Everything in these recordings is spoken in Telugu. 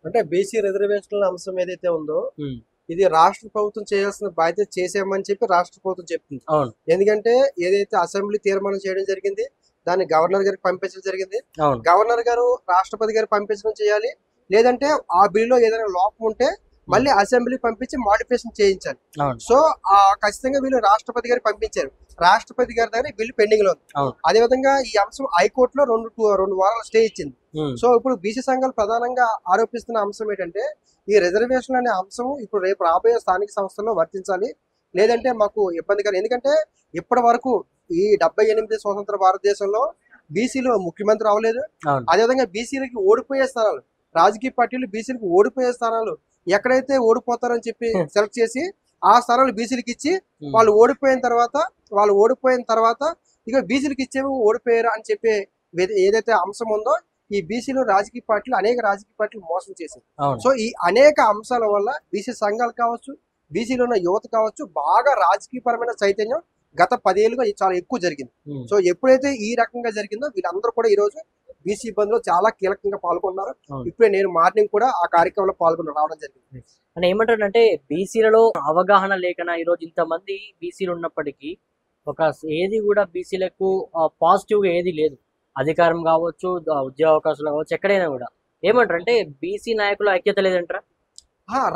అంటే బీసీ రిజర్వేషన్ల అంశం ఏదైతే ఉందో ఉమ్, ఇది రాష్ట్ర ప్రభుత్వం చేయాల్సిన బాధ్యత చేసామని చెప్పి రాష్ట్ర ప్రభుత్వం చెప్తుంది. అవును ఎందుకంటే ఏదైతే అసెంబ్లీ తీర్మానం చేయడం జరిగింది దాన్ని గవర్నర్ గారికి పంపించడం జరిగింది. అవును గవర్నర్ గారు రాష్ట్రపతి గారు పంపించడం చేయాలి. లేదంటే ఆ బిల్లులో ఏదైనా లోపం ఉంటే మళ్ళీ అసెంబ్లీ పంపించి మోడిఫికేషన్ చేయించాలి. అవును సో ఖచ్చితంగా వీళ్ళు రాష్ట్రపతి గారికి పంపించారు. రాష్ట్రపతి గారి దగ్గర ఈ బిల్లు పెండింగ్ లో ఉంది. అవును అదేవిధంగా ఈ అంశం హైకోర్టులో రెండు వారాల స్టే ఇచ్చింది. ఉమ్, సో ఇప్పుడు బీసీ సంఘాలు ప్రధానంగా ఆరోపిస్తున్న అంశం ఏంటంటే ఈ రిజర్వేషన్ అనే అంశం ఇప్పుడు రేపు రాబోయే స్థానిక సంస్థల్లో వర్తించాలి. లేదంటే మాకు ఇబ్బందికరం. ఎందుకంటే ఇప్పటి వరకు ఈ 78 స్వతంత్ర భారతదేశంలో బీసీలు ముఖ్యమంత్రి అవ్వలేదు. అవును అదేవిధంగా బీసీలకి ఓడిపోయే స్థానాలు, రాజకీయ పార్టీలు బీసీలకు ఓడిపోయే స్థానాలు ఎక్కడైతే ఓడిపోతారని చెప్పి సెలెక్ట్ చేసి ఆ స్థానాలు బీసీలకు ఇచ్చి ఉమ్, వాళ్ళు ఓడిపోయిన తర్వాత ఇక బీసీలకు ఇచ్చేవి ఓడిపోయారు అని చెప్పి ఏదైతే అంశం ఉందో ఈ బీసీలో అనేక రాజకీయ పార్టీలు మోసం చేశారు. అవును సో ఈ అనేక అంశాల వల్ల బీసీ సంఘాలు కావచ్చు, బీసీలో ఉన్న యువత కావచ్చు, బాగా రాజకీయపరమైన చైతన్యం గత 10 ఏళ్ళుగా చాలా ఎక్కువ జరిగింది. ఉమ్, సో ఎప్పుడైతే ఈ రకంగా జరిగిందో వీళ్ళందరూ కూడా ఈ రోజు బీసీ బంద్లో చాలా కీలకంగా పాల్గొన్నారు. అవును. ఇప్పుడే నేను మార్నింగ్ కూడా ఆ కార్యక్రమంలో రావడం జరిగింది. అంటే ఏమంటారంటే బీసీలలో అవగాహన లేకనా ఈరోజు ఇంతమంది బీసీలు ఉన్నప్పటికీ ఒక ఏది కూడా బీసీలకు పాజిటివ్ గా ఏది లేదు. అధికారం కావచ్చు, ఉద్యోగ అవకాశాలు కావచ్చు, ఎక్కడైనా కూడా ఏమంటారంటే బీసీ నాయకుల ఐక్యత లేదంటారా?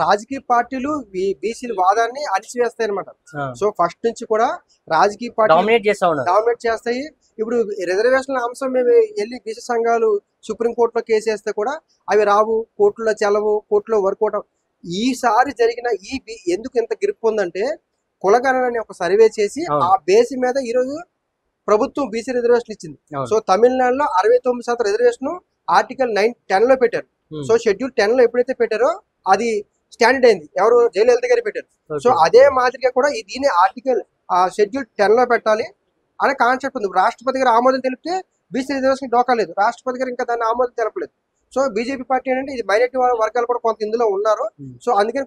రాజకీయ పార్టీలు బీసీల వాదాన్ని అణిచివేస్తాయి అనమాట. సో ఫస్ట్ నుంచి కూడా రాజకీయ పార్టీలు డామినేట్ చేస్తా ఉన్నారు. డామినేట్ చేస్తాయి. ఇప్పుడు రిజర్వేషన్ల అంశం మేము వెళ్ళి బీసీ సంఘాలు సుప్రీంకోర్టులో కేసు వేస్తే కూడా అవి రావు, కోర్టులో చెలవు, కోర్టులో వర్కౌట్ ఈసారి జరిగిన ఎందుకు ఇంత గ్రిప్ ఉందంటే కులగణన అనే ఒక సర్వే చేసి అవును. ఆ బేసి మీద ఈరోజు ప్రభుత్వం బీసీ రిజర్వేషన్ ఇచ్చింది. అవును. సో తమిళనాడులో 69% రిజర్వేషన్ ఆర్టికల్ 9-10 లో పెట్టారు. ఉమ్, సో షెడ్యూల్ 10 లో ఎప్పుడైతే పెట్టారో అది స్టాండర్డ్ అయింది. ఎవరు జయలలిత గారు పెట్టారు. ఓకే. సో అదే మాదిరిగా కూడా దీని ఆర్టికల్ షెడ్యూల్ 10 లో పెట్టాలి అనే కాన్సెప్ట్ ఉంది. రాష్ట్రపతి గారు ఆమోదం తెలిపితే బీసీ రిజర్వేషన్ డోకా లేదు. రాష్ట్రపతి గారు ఇంకా దాన్ని ఆమోదం తెలపలేదు. సో బీజేపీ పార్టీ ఏంటంటే ఇది మైనారిటీ వర్గాలు కూడా కొంత ఇందులో ఉన్నారు. ఉమ్, సో అందుకని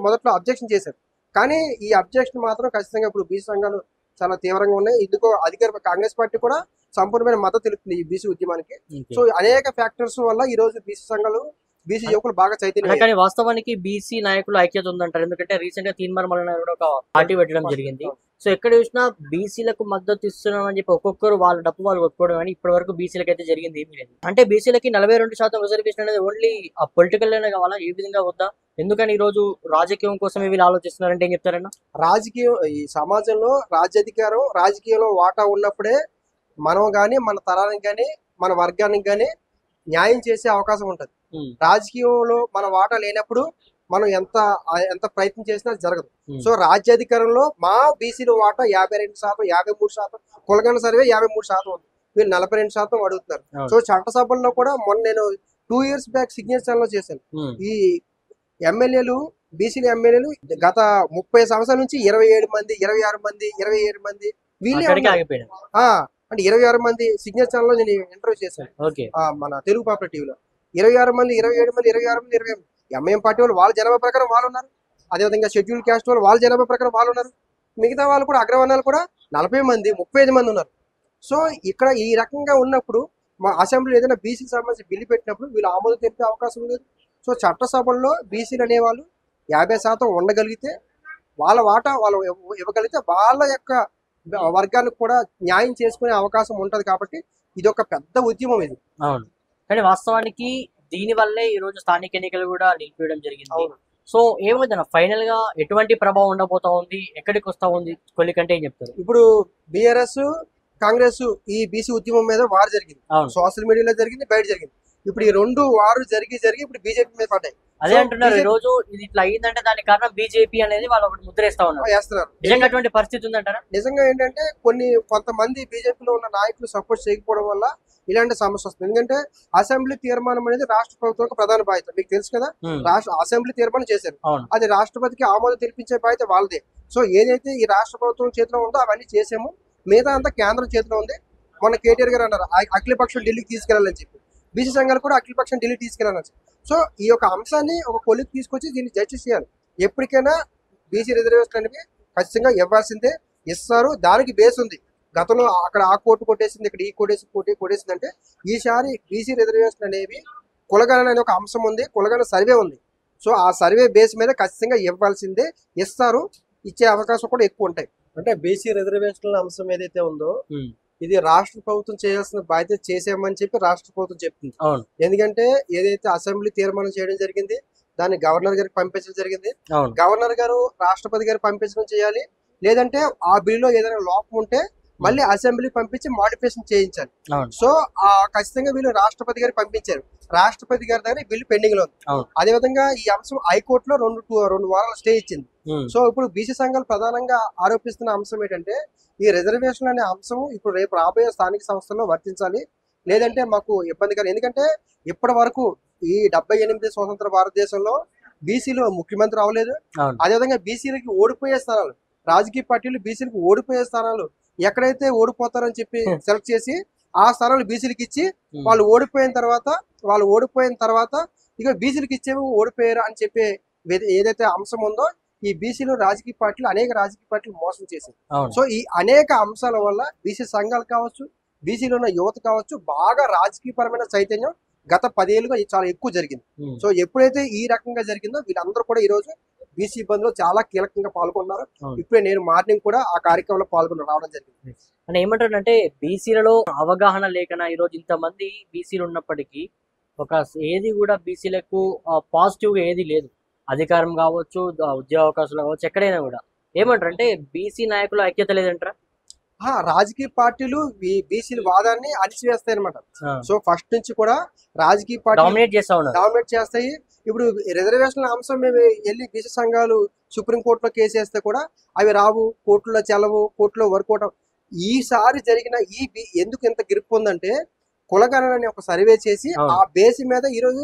మొదట్లో అబ్జెక్షన్ చేశారు. కానీ ఈ అబ్జెక్షన్ మాత్రం ఖచ్చితంగా ఇప్పుడు బీసీ సంఘాలు చాలా తీవ్రంగా ఉన్నాయి. ఇందుకో అధికార కాంగ్రెస్ పార్టీ కూడా సంపూర్ణమైన మద్దతు తెలుపుతుంది ఈ బీసీ ఉద్యమానికి. ఓకే. సో అనేక ఫ్యాక్టర్స్ వల్ల ఈ రోజు బీసీ సంఘాలు, బీసీ యువకులు బాగా చైతన్యం. కానీ వాస్తవానికి బీసీ నాయకులు ఐక్యత ఉందంటారు. ఎందుకంటే రీసెంట్ గా తీన్మార్ మల్లన్న కూడా ఒక పార్టీ పెట్టడం జరిగింది. సో ఎక్కడ చూసినా బీసీలకు మద్దతు ఇస్తున్నాం అని చెప్పి ఒక్కొక్కరు వాళ్ళ డబ్బు వాళ్ళు కొట్టుకోవడం కానీ ఇప్పటి వరకు బీసీలకు అయితే జరిగింది ఏమీ లేదు. అంటే బీసీలకి 42% రిజర్వేషన్ అనేది ఓన్లీ ఆ పొలిటికల్ లోనే కావాలా, ఏ విధంగా వద్దా? ఎందుకని ఈ రోజు రాజకీయం కోసమే వీళ్ళు ఆలోచిస్తున్నారంటే ఏం చెప్తారన్నా? రాజకీయం ఈ సమాజంలో రాజ్యాధికారం, రాజకీయంలో వాటా ఉన్నప్పుడే మనం కానీ మన తరానికి కానీ మన వర్గానికి కానీ న్యాయం చేసే అవకాశం ఉంటుంది. ఉమ్, రాజకీయంలో మన వాటా లేనప్పుడు మనం ఎంత ప్రయత్నం చేసినా జరగదు. ఉమ్, సో రాజ్యాధికారంలో మా బీసీల వాటా 52%, 53%, కులగణ సర్వే 53% ఉంది. వీళ్ళు 42% అడుగుతున్నారు. అవును. సో చట్టసభల్లో కూడా మొన్న నేను 2 years బ్యాక్ సిగ్నేచర్ లో చేశాను. ఉమ్, ఈ ఎమ్మెల్యేలు, బీసీల ఎమ్మెల్యేలు గత 30 సంవత్సరాల నుంచి 27 మంది, 26 మంది, 27 మంది వీళ్ళే అక్కడికి ఉన్నారు. ఆగిపోయాడు. అంటే 26 మంది సిగ్నేచర్ లో నేను ఇంటర్వ్యూ చేశాను. ఓకే. మన తెలుగు పాపులర్ టీవీలో 26 మంది, 27 మంది, 26 మంది, 28 మంది. ఎంఐఎం పార్టీ వాళ్ళు వాళ్ళ జనాభా ప్రకారం వాళ్ళు ఉన్నారు. అదేవిధంగా షెడ్యూల్ క్యాస్ట్ వాళ్ళు వాళ్ళ జనాభా ప్రకారం వాళ్ళు ఉన్నారు. మిగతా వాళ్ళు కూడా అగ్రవర్ణాలు కూడా 40 మంది, 35 మంది ఉన్నారు. సో ఇక్కడ ఈ రకంగా ఉన్నప్పుడు మా అసెంబ్లీ ఏదైనా బీసీకి సంబంధించి బిల్లు పెట్టినప్పుడు వీళ్ళు ఆమోదం తెలిపే అవకాశం లేదు. సో చట్టసభల్లో బీసీలు అనేవాళ్ళు 50% ఉండగలిగితే వాళ్ళ వాటా వాళ్ళు ఇవ్వగలిగితే వాళ్ళ యొక్క వర్గానికి కూడా న్యాయం చేసుకునే అవకాశం ఉంటది. కాబట్టి ఇది ఒక పెద్ద ఉద్యమం ఇది. అవును. కానీ వాస్తవానికి దీని వల్లే ఈ రోజు స్థానిక ఎన్నికలు కూడా నిలిపివేయడం జరిగింది. అవును. సో ఏమవుతుంది ఫైనల్ గా ఎటువంటి ప్రభావం ఉండబోతా ఉంది, ఎక్కడికి వస్తా ఉంది కొలికంటే ఏం చెప్తారు? ఇప్పుడు బీఆర్ఎస్, కాంగ్రెస్ ఈ బీసీ ఉద్యమం మీద వారు జరిగింది. అవును. సోషల్ మీడియాలో జరిగింది, బయట జరిగింది. ఇప్పుడు ఈ రెండు వారు జరిగి ఇప్పుడు బీజేపీ మీద పడ్డాయి. అదే అంటున్నారు ఈ రోజు ఇది ఇట్లా అయిందంటే దానికి కారణం బీజేపీ అనేది వాళ్ళు ఒకటి ముద్రేస్తా ఉన్నారు. వేస్తున్నారు. నిజంగా అటువంటి పరిస్థితి ఉందంటారా? నిజంగా ఏంటంటే కొంతమంది బీజేపీలో ఉన్న నాయకులు సపోర్ట్ చేయకపోవడం వల్ల ఇలాంటి సమస్య వస్తుంది. ఎందుకంటే అసెంబ్లీ తీర్మానం అనేది రాష్ట్ర ప్రభుత్వం ప్రధాన బాధ్యత. మీకు తెలుసు కదా, ఉమ్, అసెంబ్లీ తీర్మానం చేశారు. అవును. అది రాష్ట్రపతికి ఆమోదం తెలిపించే బాధ్యత వాళ్ళదే. సో ఏదైతే ఈ రాష్ట్ర ప్రభుత్వం చేతిలో ఉందో అవన్నీ చేసాము, మిగతా అంతా కేంద్రం చేతిలో ఉంది. మొన్న కేటీఆర్ గారు అన్నారు అఖిలపక్షం ఢిల్లీకి తీసుకెళ్లాలని చెప్పి, బీసీ సంఘాలు కూడా అఖిలపక్షం ఢిల్లీ తీసుకెళ్లాలని చెప్పి. సో ఈ యొక్క అంశాన్ని ఒక కొలికి తీసుకొచ్చి దీన్ని జడ్జెస్ చేయాలి. ఎప్పటికైనా బీసీ రిజర్వేషన్ అనేవి ఖచ్చితంగా ఇవ్వాల్సిందే, ఇస్తారు. దానికి బేస్ ఉంది. గతంలో అక్కడ ఆ కోర్టు కొట్టేసింది, ఇక్కడ ఈ కొట్టేసింది అంటే ఈసారి బీసీ రిజర్వేషన్ అనేవి కులగణన అనే ఒక అంశం ఉంది, కులగణన సర్వే ఉంది. సో ఆ సర్వే బేస్ మీద ఖచ్చితంగా ఇవ్వాల్సిందే, ఇస్తారు, ఇచ్చే అవకాశం కూడా ఎక్కువ ఉంటాయి. అంటే బీసీ రిజర్వేషన్ల అంశం ఏదైతే ఉందో ఇది రాష్ట్ర ప్రభుత్వం చేయాల్సిన బాధ్యత చేసామని చెప్పి రాష్ట్ర ప్రభుత్వం చెప్తుంది. అవును. ఎందుకంటే ఏదైతే అసెంబ్లీ తీర్మానం చేయడం జరిగింది, దాన్ని గవర్నర్ గారికి పంపించడం జరిగింది. అవును. గవర్నర్ గారు రాష్ట్రపతి గారు పంపించడం చేయాలి, లేదంటే ఆ బిల్లులో ఏదైనా లోపం ఉంటే మళ్ళీ అసెంబ్లీ పంపించి మోడిఫికేషన్ చేయించాలి. అవును. సో ఖచ్చితంగా వీళ్ళు రాష్ట్రపతి గారికి పంపించారు. రాష్ట్రపతి గారి దగ్గర ఈ బిల్లు పెండింగ్ లో ఉంది. అవును. అదేవిధంగా ఈ అంశం హైకోర్టులో రెండు వారాల స్టే ఇచ్చింది. సో ఇప్పుడు బీసీ సంఘాలు ప్రధానంగా ఆరోపిస్తున్న అంశం ఏంటంటే ఈ రిజర్వేషన్ అనే అంశం ఇప్పుడు రేపు రాబోయే స్థానిక సంస్థల్లో వర్తించాలి, లేదంటే మాకు ఇబ్బందికరం. ఎందుకంటే ఇప్పటి వరకు ఈ 78 స్వతంత్ర భారతదేశంలో బీసీలు ముఖ్యమంత్రి అవ్వలేదు. అవును. అదేవిధంగా బీసీలకి ఓడిపోయే స్థానాలు, రాజకీయ పార్టీలు బీసీలకు ఓడిపోయే స్థానాలు ఎక్కడైతే ఓడిపోతారని చెప్పి సెలెక్ట్ చేసి ఆ స్థానాలు బీసీలకు ఇచ్చి వాళ్ళు ఓడిపోయిన తర్వాత ఇక బీసీలకు ఇచ్చేవి ఓడిపోయారు అని చెప్పి ఏదైతే అంశం ఉందో ఈ బీసీలో అనేక రాజకీయ పార్టీలు మోసం చేశారు. సో ఈ అనేక అంశాల వల్ల బీసీ సంఘాలు కావచ్చు, బీసీలో ఉన్న యువత కావచ్చు, బాగా రాజకీయపరమైన చైతన్యం గత 10 ఏళ్ళుగా చాలా ఎక్కువ జరిగింది. సో ఎప్పుడైతే ఈ రకంగా జరిగిందో వీళ్ళందరూ కూడా ఈ రోజు బీసీ బంద్ లో చాలా కీలకంగా పాల్గొన్నారు. ఇప్పుడే నేను మార్నింగ్ కూడా ఆ కార్యక్రమంలో రావడం జరిగింది. అని ఏమంటారంటే బీసీలలో అవగాహన లేకనా ఈ రోజు ఇంతమంది బీసీలు ఉన్నప్పటికీ ఏది కూడా బీసీలకు పాజిటివ్ గా ఏది లేదు. అధికారం కావచ్చు, ఉద్యోగ అవకాశాలు కావచ్చు, ఎక్కడైనా కూడా ఏమంటారంటే బీసీ నాయకుల ఐక్యత లేదంటారా? రాజకీయ పార్టీలు బీసీల వాదాన్ని అణిచివేస్తాయి అనమాట. సో ఫస్ట్ నుంచి కూడా రాజకీయ పార్టీ డామినేట్ చేస్తాయి. ఇప్పుడు రిజర్వేషన్ల అంశం మేము వెళ్ళి బీసీ సంఘాలు సుప్రీంకోర్టులో కేసు వేస్తే కూడా అవి రావు, కోర్టులో చెలవు, కోర్టులో వర్కౌట్. ఈసారి జరిగిన ఎందుకు ఇంత గ్రిప్ ఉందంటే కులగణన అనే ఒక సర్వే చేసి ఆ బేస్ మీద ఈరోజు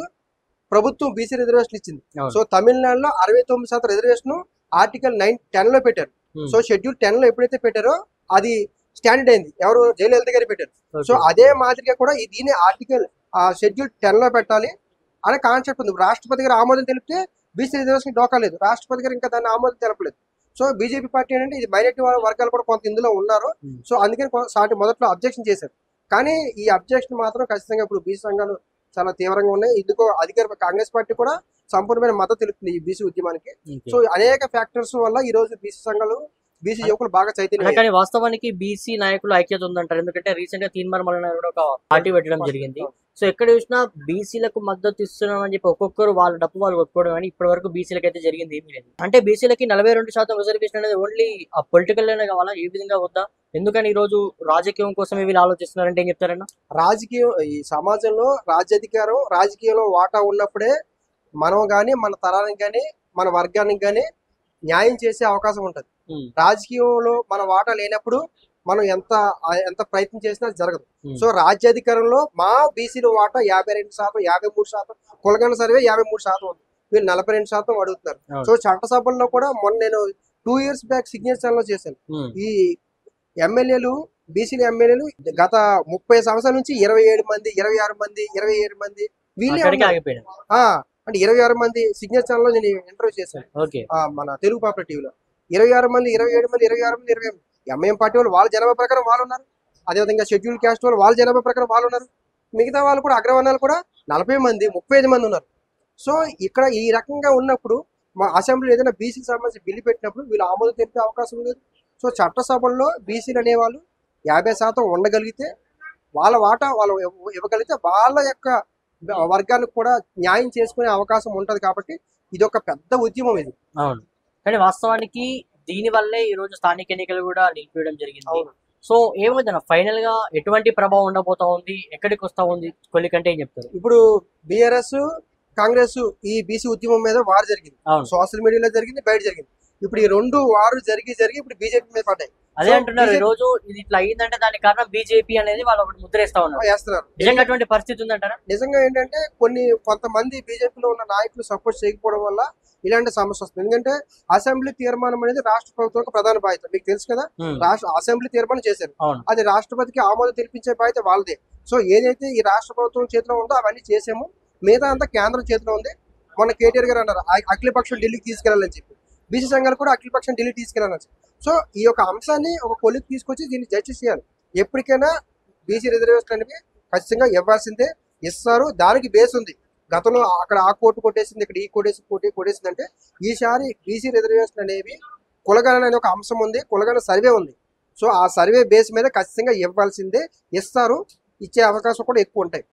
ప్రభుత్వం బీసీ రిజర్వేషన్ ఇచ్చింది. సో తమిళనాడులో 69% రిజర్వేషన్ ఆర్టికల్ 10 లో పెట్టారు. సో షెడ్యూల్ 10 లో ఎప్పుడైతే పెట్టారో అది స్టాండర్డ్ అయింది. ఎవరు జయలలిత గారు పెట్టారు. సో అదే మాదిరిగా కూడా దీని ఆర్టికల్ షెడ్యూల్ 10 లో పెట్టాలి అనే కాన్సెప్ట్ ఉంది. రాష్ట్రపతి గారు ఆమోదం తెలిపితే బీసీ రిజర్వేషన్ డోకా లేదు. రాష్ట్రపతి గారు ఇంకా దాన్ని ఆమోదం తెలపలేదు. సో బీజేపీ పార్టీ ఏంటంటే ఇది మైనారిటీ వర్గాలు కూడా కొంత ఇందులో ఉన్నారు. సో అందుకని మొదట్లో అబ్జెక్షన్ చేశారు. కానీ ఈ అబ్జెక్షన్ మాత్రం ఖచ్చితంగా ఇప్పుడు బీసీ సంఘాలు చాలా తీవ్రంగా ఉన్నాయి. ఇందుకో అధికార కాంగ్రెస్ పార్టీ కూడా సంపూర్ణమైన మద్దతు తెలుపుతుంది ఈ బీసీ ఉద్యమానికి. సో అనేక ఫ్యాక్టర్స్ వల్ల ఈ రోజు బీసీ సంఘాలు, బీసీ యువకులు బాగా చైతన్యం. కానీ వాస్తవానికి బీసీ నాయకులు ఐక్యత ఉందంటారు. ఎందుకంటే రీసెంట్ గా తీన్మార్ మల్లన్న కూడా ఒక పార్టీ పెట్టడం జరిగింది. సో ఎక్కడ చూసినా బీసీలకు మద్దతు ఇస్తున్నాం అని చెప్పి ఒక్కొక్కరు వాళ్ళ డప్పు వాళ్ళు కొట్టుకోవడం కానీ ఇప్పటి వరకు బీసీలకు అయితే జరిగింది ఏమీ లేదు. అంటే బీసీలకి 42% రిజర్వేషన్ అనేది ఓన్లీ ఆ పొలిటికల్ లోనే కావాలా, ఏ విధంగా వద్దా? ఎందుకని ఈ రోజు రాజకీయం కోసం వీళ్ళు ఆలోచిస్తున్నారంటే ఏం చెప్తారన్నా? రాజకీయం, ఈ సమాజంలో రాజ్యాధికారం, రాజకీయంలో వాటా ఉన్నప్పుడే మనం గాని, మన తరానికి గాని, మన వర్గానికి గాని న్యాయం చేసే అవకాశం ఉంటది. రాజకీయంలో మన వాటా లేనప్పుడు మనం ఎంత ప్రయత్నం చేసినా జరగదు. సో రాజ్యాధికారంలో మా బీసీల వాటా 52%, 53%, కులగణ సర్వే 53% ఉంది. వీళ్ళు 42% అడుగుతున్నారు. సో చట్టసభల్లో కూడా మొన్న నేను 2 years బ్యాక్ సిగ్నేచర్ లో చేశాను. ఈ ఎమ్మెల్యేలు, బీసీల ఎమ్మెల్యేలు గత 30 సంవత్సరాల నుంచి 27 మంది, 26 మంది, 27 మంది వీళ్ళే అంటే 26 మంది సిగ్నేచర్ లో నేను ఇంటర్వ్యూ చేశాను మన తెలుగు పాపులర్ టీవీలో. 26 మంది, 27 మంది, 26 మంది, 20 మంది. ఎంఐఎం పార్టీ వాళ్ళు వాళ్ళ జనాభా ప్రకారం వాళ్ళు ఉన్నారు. అదేవిధంగా షెడ్యూల్ క్యాస్ట్ వాళ్ళు వాళ్ళ జనాభా ప్రకారం వాళ్ళు ఉన్నారు. మిగతా వాళ్ళు కూడా అగ్రవర్ణాలు కూడా 40 మంది, 35 మంది ఉన్నారు. సో ఇక్కడ ఈ రకంగా ఉన్నప్పుడు మా అసెంబ్లీ ఏదైనా బీసీకి సంబంధించి బిల్లు పెట్టినప్పుడు వీళ్ళు ఆమోదం తెలిపే అవకాశం లేదు. సో చట్టసభల్లో బీసీలు అనేవాళ్ళు 50% ఉండగలిగితే, వాళ్ళ వాటా వాళ్ళు ఇవ్వగలిగితే వాళ్ళ యొక్క వర్గానికి కూడా న్యాయం చేసుకునే అవకాశం ఉంటది. కాబట్టి ఇది ఒక పెద్ద ఉద్యమం ఇది. అవును. కానీ వాస్తవానికి దీని వల్లే ఈ రోజు స్థానిక ఎన్నికలు కూడా నిలిపివేయడం జరిగింది. సో ఏమవుతుంది ఫైనల్ గా ఎటువంటి ప్రభావం ఉండబోతా ఉంది, ఎక్కడికి వస్తా ఉంది కొలికంటే ఏం చెప్తారు? ఇప్పుడు బీఆర్ఎస్, కాంగ్రెస్ ఈ బీసీ ఉద్యమం మీద వారు జరిగింది. సోషల్ మీడియాలో జరిగింది, బయట జరిగింది. ఇప్పుడు ఈ 2 వారు జరిగి ఇప్పుడు బీజేపీ మీద పడ్డాయి. అదే అంటున్నారు ఈ రోజు ఇది ఇట్లా అయ్యిందంటే దానికి కారణం బీజేపీ అనేది వాళ్ళు ఒకటి ముద్రేస్తా ఉన్నారు. నిజంగా అటువంటి పరిస్థితి ఉందంటారా? నిజంగా ఏంటంటే కొంతమంది బీజేపీలో ఉన్న నాయకులు సపోర్ట్ చేయకపోవడం వల్ల ఇలాంటి సమస్య వస్తుంది. ఎందుకంటే అసెంబ్లీ తీర్మానం అనేది రాష్ట్ర ప్రభుత్వం ప్రధాన బాధ్యత. మీకు తెలుసు కదా, అసెంబ్లీ తీర్మానం చేశారు, అది రాష్ట్రపతికి ఆమోదం తెలిపించే బాధ్యత వాళ్ళదే. సో ఏదైతే ఈ రాష్ట్ర ప్రభుత్వం చేతిలో ఉందో అవన్నీ చేసాము, మిగతా అంతా కేంద్రం చేతిలో ఉంది. మొన్న కేటీఆర్ గారు అన్నారు అఖిలపక్షం ఢిల్లీకి తీసుకెళ్లాలని చెప్పి, బీసీ సంఘాలు కూడా అఖిలపక్షం ఢిల్లీ తీసుకెళ్లాలని చెప్పి. సో ఈ యొక్క అంశాన్ని ఒక కొలికి తీసుకొచ్చి దీన్ని జడ్జిస్ చేయాలి. ఎప్పటికైనా బీసీ రిజర్వేషన్ అనేవి ఖచ్చితంగా ఇవ్వాల్సిందే, ఇస్తారు. దానికి బేస్ ఉంది. గతంలో అక్కడ ఆ కోర్టు కొట్టేసింది, ఇక్కడ ఈ కొట్టేసింది అంటే ఈసారి బీసీ రిజర్వేషన్ అనేవి కులగణన అనే ఒక అంశం ఉంది, కులగణన సర్వే ఉంది. సో ఆ సర్వే బేస్ మీద ఖచ్చితంగా ఇవ్వాల్సిందే, ఇస్తారు, ఇచ్చే అవకాశం కూడా ఎక్కువ ఉంటాయి.